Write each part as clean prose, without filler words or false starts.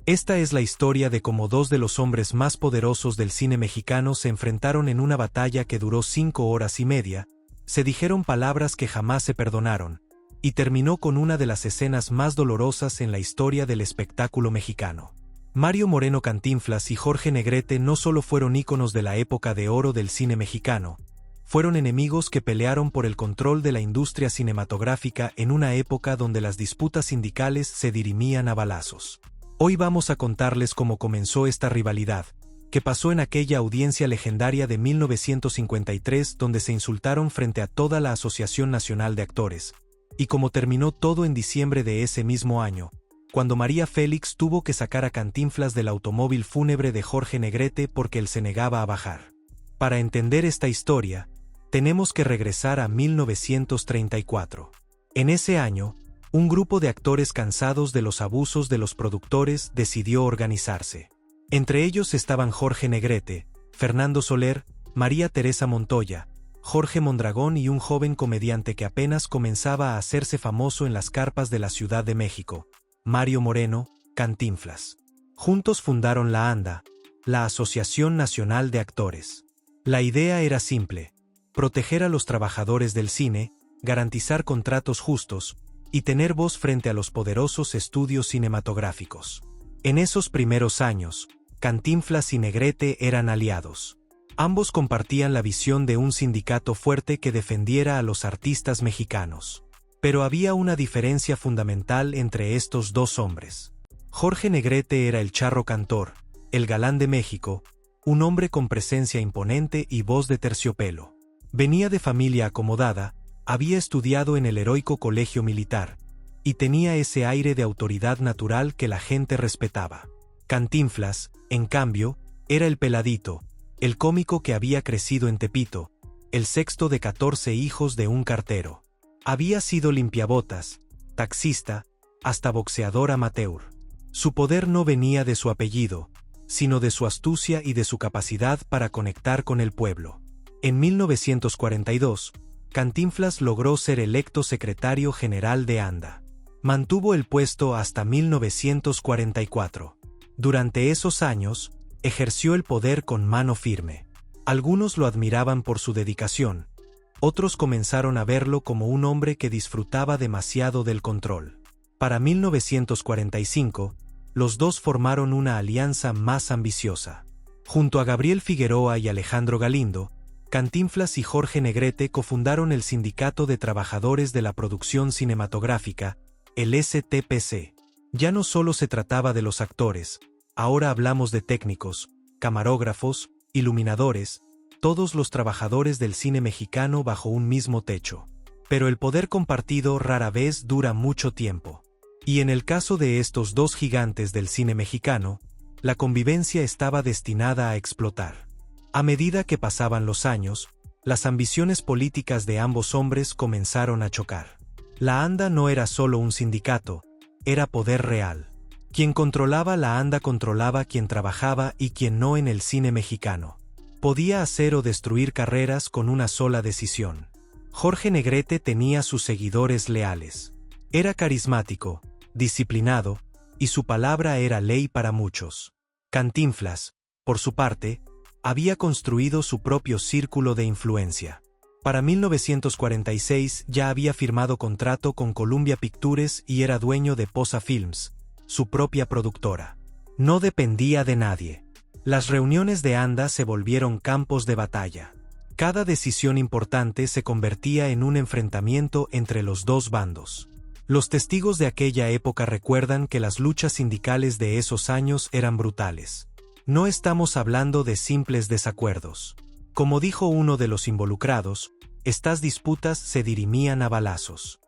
Esta es la historia de cómo dos de los hombres más poderosos del cine mexicano se enfrentaron en una batalla que duró 5 horas y media, se dijeron palabras que jamás se perdonaron, y terminó con una de las escenas más dolorosas en la historia del espectáculo mexicano. Mario Moreno Cantinflas y Jorge Negrete no solo fueron íconos de la época de oro del cine mexicano, fueron enemigos que pelearon por el control de la industria cinematográfica en una época donde las disputas sindicales se dirimían a balazos. Hoy vamos a contarles cómo comenzó esta rivalidad, que pasó en aquella audiencia legendaria de 1953 donde se insultaron frente a toda la Asociación Nacional de Actores, y cómo terminó todo en diciembre de ese mismo año, cuando María Félix tuvo que sacar a Cantinflas del automóvil fúnebre de Jorge Negrete porque él se negaba a bajar. Para entender esta historia, tenemos que regresar a 1934. En ese año, un grupo de actores cansados de los abusos de los productores decidió organizarse. Entre ellos estaban Jorge Negrete, Fernando Soler, María Teresa Montoya, Jorge Mondragón y un joven comediante que apenas comenzaba a hacerse famoso en las carpas de la Ciudad de México, Mario Moreno Cantinflas. Juntos fundaron la ANDA, la Asociación Nacional de Actores. La idea era simple: proteger a los trabajadores del cine, garantizar contratos justos, y tener voz frente a los poderosos estudios cinematográficos. En esos primeros años, Cantinflas y Negrete eran aliados. Ambos compartían la visión de un sindicato fuerte que defendiera a los artistas mexicanos. Pero había una diferencia fundamental entre estos dos hombres. Jorge Negrete era el charro cantor, el galán de México, un hombre con presencia imponente y voz de terciopelo. Venía de familia acomodada, había estudiado en el heroico colegio militar, y tenía ese aire de autoridad natural que la gente respetaba. Cantinflas, en cambio, era el peladito, el cómico que había crecido en Tepito, el sexto de 14 hijos de un cartero. Había sido limpiabotas, taxista, hasta boxeador amateur. Su poder no venía de su apellido, sino de su astucia y de su capacidad para conectar con el pueblo. En 1942, Cantinflas logró ser electo secretario general de ANDA. Mantuvo el puesto hasta 1944. Durante esos años, ejerció el poder con mano firme. Algunos lo admiraban por su dedicación, otros comenzaron a verlo como un hombre que disfrutaba demasiado del control. Para 1945, los dos formaron una alianza más ambiciosa. Junto a Gabriel Figueroa y Alejandro Galindo, Cantinflas y Jorge Negrete cofundaron el Sindicato de Trabajadores de la Producción Cinematográfica, el STPC. Ya no solo se trataba de los actores, ahora hablamos de técnicos, camarógrafos, iluminadores, todos los trabajadores del cine mexicano bajo un mismo techo. Pero el poder compartido rara vez dura mucho tiempo. Y en el caso de estos dos gigantes del cine mexicano, la convivencia estaba destinada a explotar. A medida que pasaban los años, las ambiciones políticas de ambos hombres comenzaron a chocar. La ANDA no era solo un sindicato, era poder real. Quien controlaba la ANDA controlaba quien trabajaba y quien no en el cine mexicano. Podía hacer o destruir carreras con una sola decisión. Jorge Negrete tenía sus seguidores leales. Era carismático, disciplinado, y su palabra era ley para muchos. Cantinflas, por su parte, había construido su propio círculo de influencia. Para 1946 ya había firmado contrato con Columbia Pictures y era dueño de Posa Films, su propia productora. No dependía de nadie. Las reuniones de ANDA se volvieron campos de batalla. Cada decisión importante se convertía en un enfrentamiento entre los dos bandos. Los testigos de aquella época recuerdan que las luchas sindicales de esos años eran brutales. No estamos hablando de simples desacuerdos. Como dijo uno de los involucrados, estas disputas se dirimían a balazos.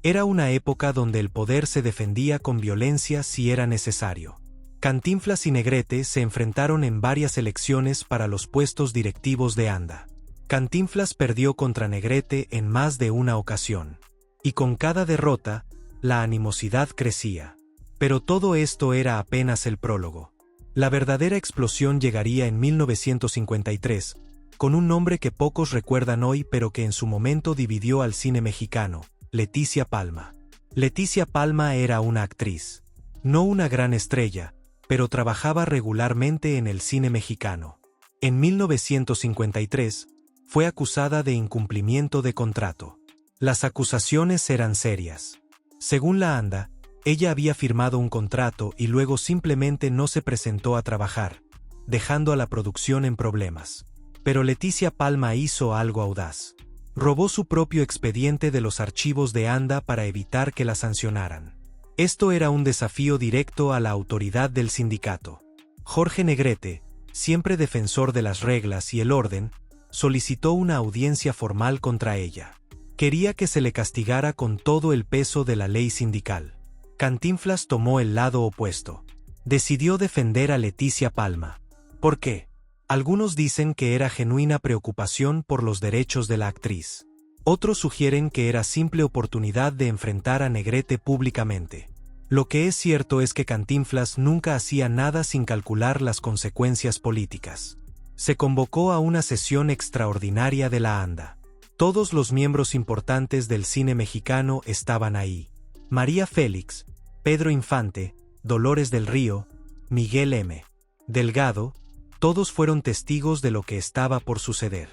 Era una época donde el poder se defendía con violencia si era necesario. Cantinflas y Negrete se enfrentaron en varias elecciones para los puestos directivos de ANDA. Cantinflas perdió contra Negrete en más de una ocasión. Y con cada derrota, la animosidad crecía. Pero todo esto era apenas el prólogo. La verdadera explosión llegaría en 1953, con un nombre que pocos recuerdan hoy pero que en su momento dividió al cine mexicano: Leticia Palma. Leticia Palma era una actriz. No una gran estrella, pero trabajaba regularmente en el cine mexicano. En 1953, fue acusada de incumplimiento de contrato. Las acusaciones eran serias. Según la ANDA, ella había firmado un contrato y luego simplemente no se presentó a trabajar, dejando a la producción en problemas. Pero Leticia Palma hizo algo audaz. Robó su propio expediente de los archivos de ANDA para evitar que la sancionaran. Esto era un desafío directo a la autoridad del sindicato. Jorge Negrete, siempre defensor de las reglas y el orden, solicitó una audiencia formal contra ella. Quería que se le castigara con todo el peso de la ley sindical. Cantinflas tomó el lado opuesto. Decidió defender a Leticia Palma. ¿Por qué? Algunos dicen que era genuina preocupación por los derechos de la actriz. Otros sugieren que era simple oportunidad de enfrentar a Negrete públicamente. Lo que es cierto es que Cantinflas nunca hacía nada sin calcular las consecuencias políticas. Se convocó a una sesión extraordinaria de la ANDA. Todos los miembros importantes del cine mexicano estaban ahí. María Félix, Pedro Infante, Dolores del Río, Miguel M. Delgado, todos fueron testigos de lo que estaba por suceder.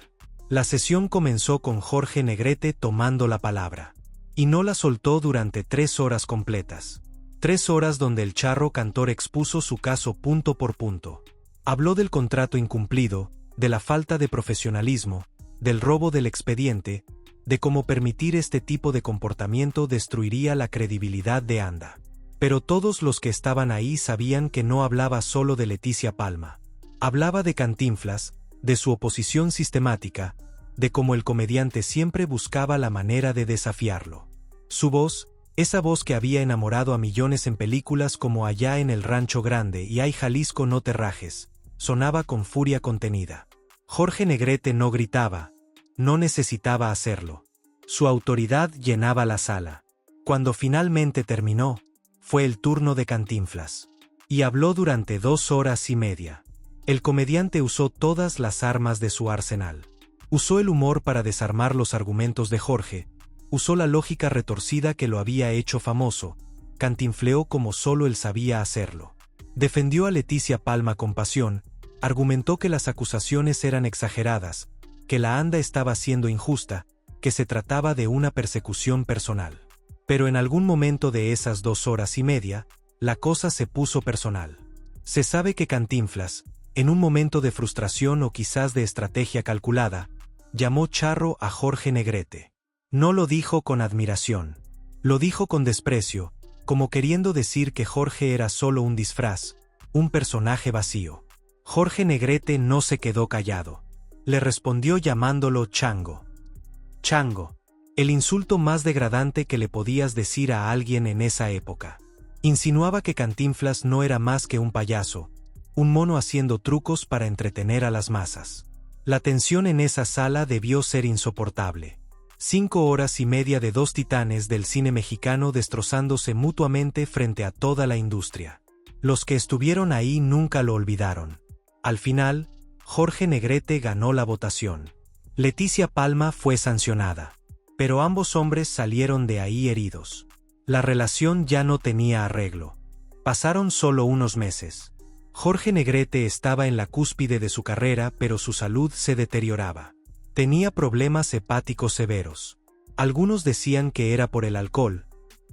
La sesión comenzó con Jorge Negrete tomando la palabra. Y no la soltó durante 3 horas completas. 3 horas donde el charro cantor expuso su caso punto por punto. Habló del contrato incumplido, de la falta de profesionalismo, del robo del expediente, de cómo permitir este tipo de comportamiento destruiría la credibilidad de ANDA. Pero todos los que estaban ahí sabían que no hablaba solo de Leticia Palma. Hablaba de Cantinflas, de su oposición sistemática, de cómo el comediante siempre buscaba la manera de desafiarlo. Su voz, esa voz que había enamorado a millones en películas como Allá en el Rancho Grande y Ay Jalisco no te rajes, sonaba con furia contenida. Jorge Negrete no gritaba, no necesitaba hacerlo. Su autoridad llenaba la sala. Cuando finalmente terminó, fue el turno de Cantinflas. Y habló durante 2 horas y media. El comediante usó todas las armas de su arsenal. Usó el humor para desarmar los argumentos de Jorge, usó la lógica retorcida que lo había hecho famoso, cantinfleó como solo él sabía hacerlo. Defendió a Leticia Palma con pasión, argumentó que las acusaciones eran exageradas, que la ANDA estaba siendo injusta, que se trataba de una persecución personal. Pero en algún momento de esas 2 horas y media, la cosa se puso personal. Se sabe que Cantinflas, en un momento de frustración o quizás de estrategia calculada, llamó charro a Jorge Negrete. No lo dijo con admiración. Lo dijo con desprecio, como queriendo decir que Jorge era solo un disfraz, un personaje vacío. Jorge Negrete no se quedó callado. Le respondió llamándolo chango. Chango, el insulto más degradante que le podías decir a alguien en esa época. Insinuaba que Cantinflas no era más que un payaso, un mono haciendo trucos para entretener a las masas. La tensión en esa sala debió ser insoportable. 5 horas y media de 2 titanes del cine mexicano destrozándose mutuamente frente a toda la industria. Los que estuvieron ahí nunca lo olvidaron. Al final, Jorge Negrete ganó la votación. Leticia Palma fue sancionada. Pero ambos hombres salieron de ahí heridos. La relación ya no tenía arreglo. Pasaron solo unos meses. Jorge Negrete estaba en la cúspide de su carrera, pero su salud se deterioraba. Tenía problemas hepáticos severos. Algunos decían que era por el alcohol,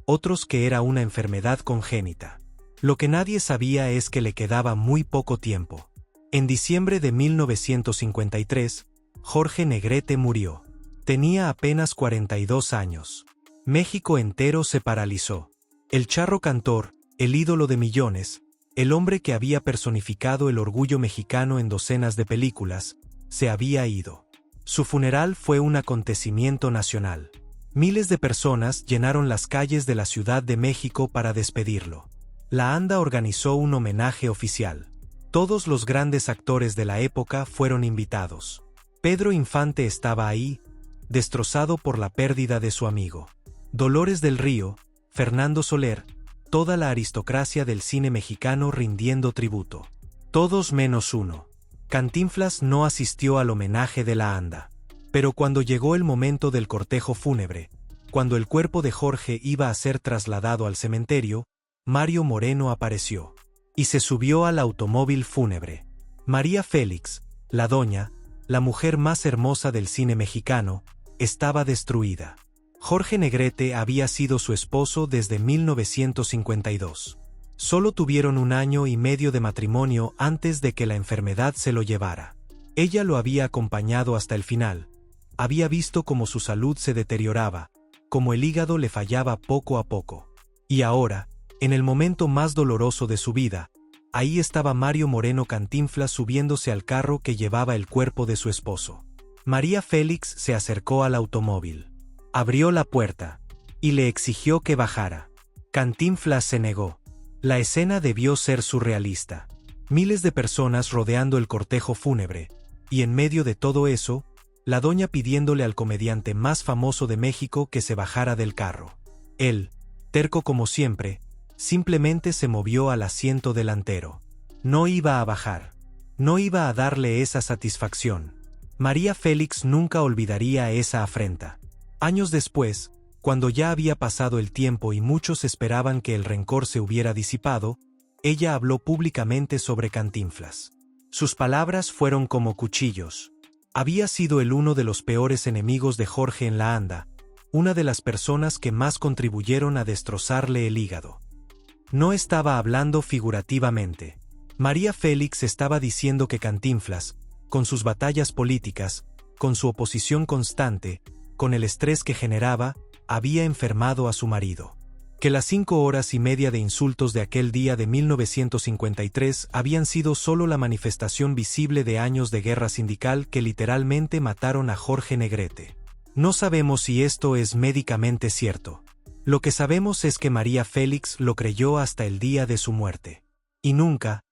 otros que era una enfermedad congénita. Lo que nadie sabía es que le quedaba muy poco tiempo. En diciembre de 1953, Jorge Negrete murió. Tenía apenas 42 años. México entero se paralizó. El charro cantor, el ídolo de millones, el hombre que había personificado el orgullo mexicano en docenas de películas, se había ido. Su funeral fue un acontecimiento nacional. Miles de personas llenaron las calles de la Ciudad de México para despedirlo. La ANDA organizó un homenaje oficial. Todos los grandes actores de la época fueron invitados. Pedro Infante estaba ahí, destrozado por la pérdida de su amigo. Dolores del Río, Fernando Soler, toda la aristocracia del cine mexicano rindiendo tributo. Todos menos uno. Cantinflas no asistió al homenaje de la ANDA. Pero cuando llegó el momento del cortejo fúnebre, cuando el cuerpo de Jorge iba a ser trasladado al cementerio, Mario Moreno apareció. y se subió al automóvil fúnebre. María Félix, la doña, la mujer más hermosa del cine mexicano, estaba destruida. Jorge Negrete había sido su esposo desde 1952. Solo tuvieron 1 año y medio de matrimonio antes de que la enfermedad se lo llevara. Ella lo había acompañado hasta el final. Había visto cómo su salud se deterioraba, cómo el hígado le fallaba poco a poco. Y ahora, en el momento más doloroso de su vida, ahí estaba Mario Moreno Cantinflas subiéndose al carro que llevaba el cuerpo de su esposo. María Félix se acercó al automóvil. Abrió la puerta y le exigió que bajara. Cantinflas se negó. La escena debió ser surrealista. Miles de personas rodeando el cortejo fúnebre, y en medio de todo eso, la doña pidiéndole al comediante más famoso de México que se bajara del carro. Él, terco como siempre, simplemente se movió al asiento delantero. No iba a bajar. No iba a darle esa satisfacción. María Félix nunca olvidaría esa afrenta. Años después, cuando ya había pasado el tiempo y muchos esperaban que el rencor se hubiera disipado, ella habló públicamente sobre Cantinflas. Sus palabras fueron como cuchillos. Había sido uno de los peores enemigos de Jorge en la anda, una de las personas que más contribuyeron a destrozarle el hígado. No estaba hablando figurativamente. María Félix estaba diciendo que Cantinflas, con sus batallas políticas, con su oposición constante, con el estrés que generaba, había enfermado a su marido. Que las 5 horas y media de insultos de aquel día de 1953 habían sido solo la manifestación visible de años de guerra sindical que literalmente mataron a Jorge Negrete. No sabemos si esto es médicamente cierto. Lo que sabemos es que María Félix lo creyó hasta el día de su muerte. Y nunca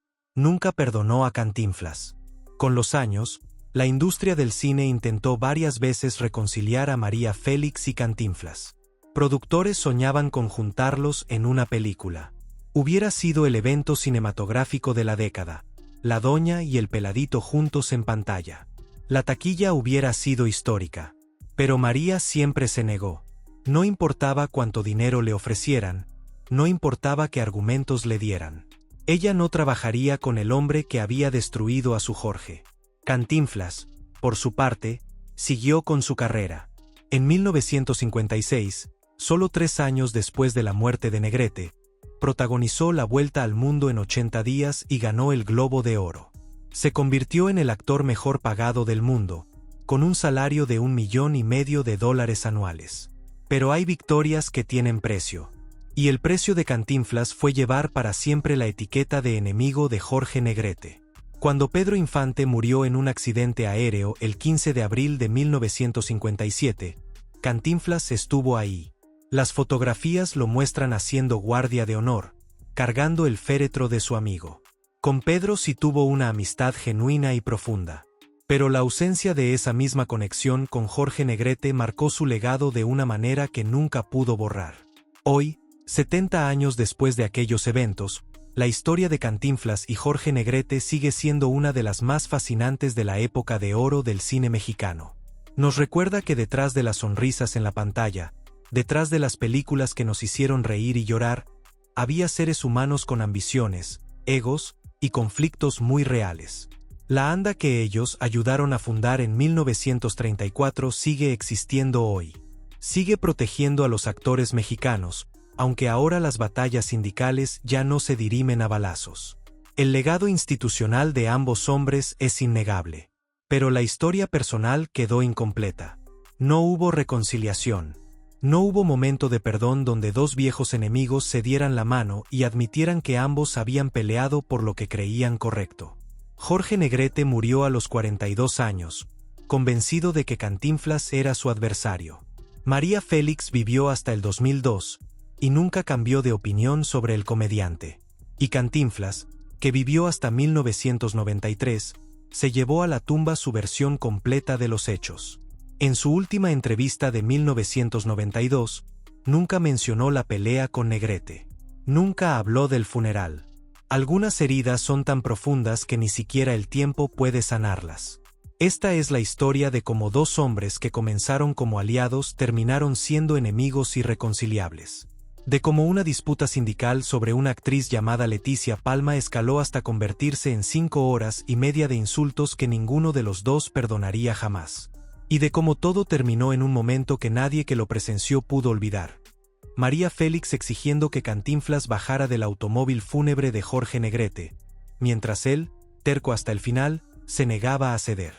perdonó a Cantinflas. Con los años, la industria del cine intentó varias veces reconciliar a María Félix y Cantinflas. Productores soñaban con juntarlos en una película. Hubiera sido el evento cinematográfico de la década, la doña y el peladito juntos en pantalla. La taquilla hubiera sido histórica. Pero María siempre se negó. No importaba cuánto dinero le ofrecieran, no importaba qué argumentos le dieran. Ella no trabajaría con el hombre que había destruido a su Jorge. Cantinflas, por su parte, siguió con su carrera. En 1956, solo 3 años después de la muerte de Negrete, protagonizó La Vuelta al Mundo en 80 días y ganó el Globo de Oro. Se convirtió en el actor mejor pagado del mundo, con un salario de $1,500,000 anuales. Pero hay victorias que tienen precio. Y el precio de Cantinflas fue llevar para siempre la etiqueta de enemigo de Jorge Negrete. Cuando Pedro Infante murió en un accidente aéreo el 15 de abril de 1957, Cantinflas estuvo ahí. Las fotografías lo muestran haciendo guardia de honor, cargando el féretro de su amigo. Con Pedro sí tuvo una amistad genuina y profunda. Pero la ausencia de esa misma conexión con Jorge Negrete marcó su legado de una manera que nunca pudo borrar. Hoy, 70 años después de aquellos eventos, la historia de Cantinflas y Jorge Negrete sigue siendo una de las más fascinantes de la época de oro del cine mexicano. Nos recuerda que detrás de las sonrisas en la pantalla, detrás de las películas que nos hicieron reír y llorar, había seres humanos con ambiciones, egos y conflictos muy reales. La anda que ellos ayudaron a fundar en 1934 sigue existiendo hoy. Sigue protegiendo a los actores mexicanos, aunque ahora las batallas sindicales ya no se dirimen a balazos. El legado institucional de ambos hombres es innegable. Pero la historia personal quedó incompleta. No hubo reconciliación. No hubo momento de perdón donde dos viejos enemigos se dieran la mano y admitieran que ambos habían peleado por lo que creían correcto. Jorge Negrete murió a los 42 años, convencido de que Cantinflas era su adversario. María Félix vivió hasta el 2002, y nunca cambió de opinión sobre el comediante. Y Cantinflas, que vivió hasta 1993, se llevó a la tumba su versión completa de los hechos. En su última entrevista de 1992, nunca mencionó la pelea con Negrete. Nunca habló del funeral. Algunas heridas son tan profundas que ni siquiera el tiempo puede sanarlas. Esta es la historia de cómo dos hombres que comenzaron como aliados terminaron siendo enemigos irreconciliables. de cómo una disputa sindical sobre una actriz llamada Leticia Palma escaló hasta convertirse en 5 horas y media de insultos que ninguno de los dos perdonaría jamás. Y de cómo todo terminó en un momento que nadie que lo presenció pudo olvidar. María Félix exigiendo que Cantinflas bajara del automóvil fúnebre de Jorge Negrete, mientras él, terco hasta el final, se negaba a ceder.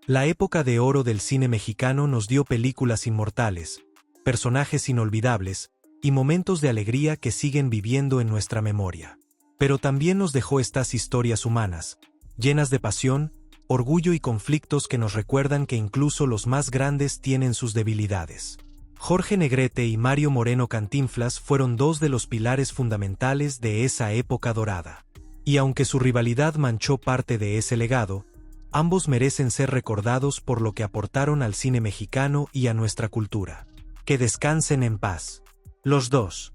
La época de oro del cine mexicano nos dio películas inmortales, personajes inolvidables, y momentos de alegría que siguen viviendo en nuestra memoria. Pero también nos dejó estas historias humanas, llenas de pasión, orgullo y conflictos que nos recuerdan que incluso los más grandes tienen sus debilidades. Jorge Negrete y Mario Moreno Cantinflas fueron dos de los pilares fundamentales de esa época dorada. Y aunque su rivalidad manchó parte de ese legado, ambos merecen ser recordados por lo que aportaron al cine mexicano y a nuestra cultura. Que descansen en paz. Los dos.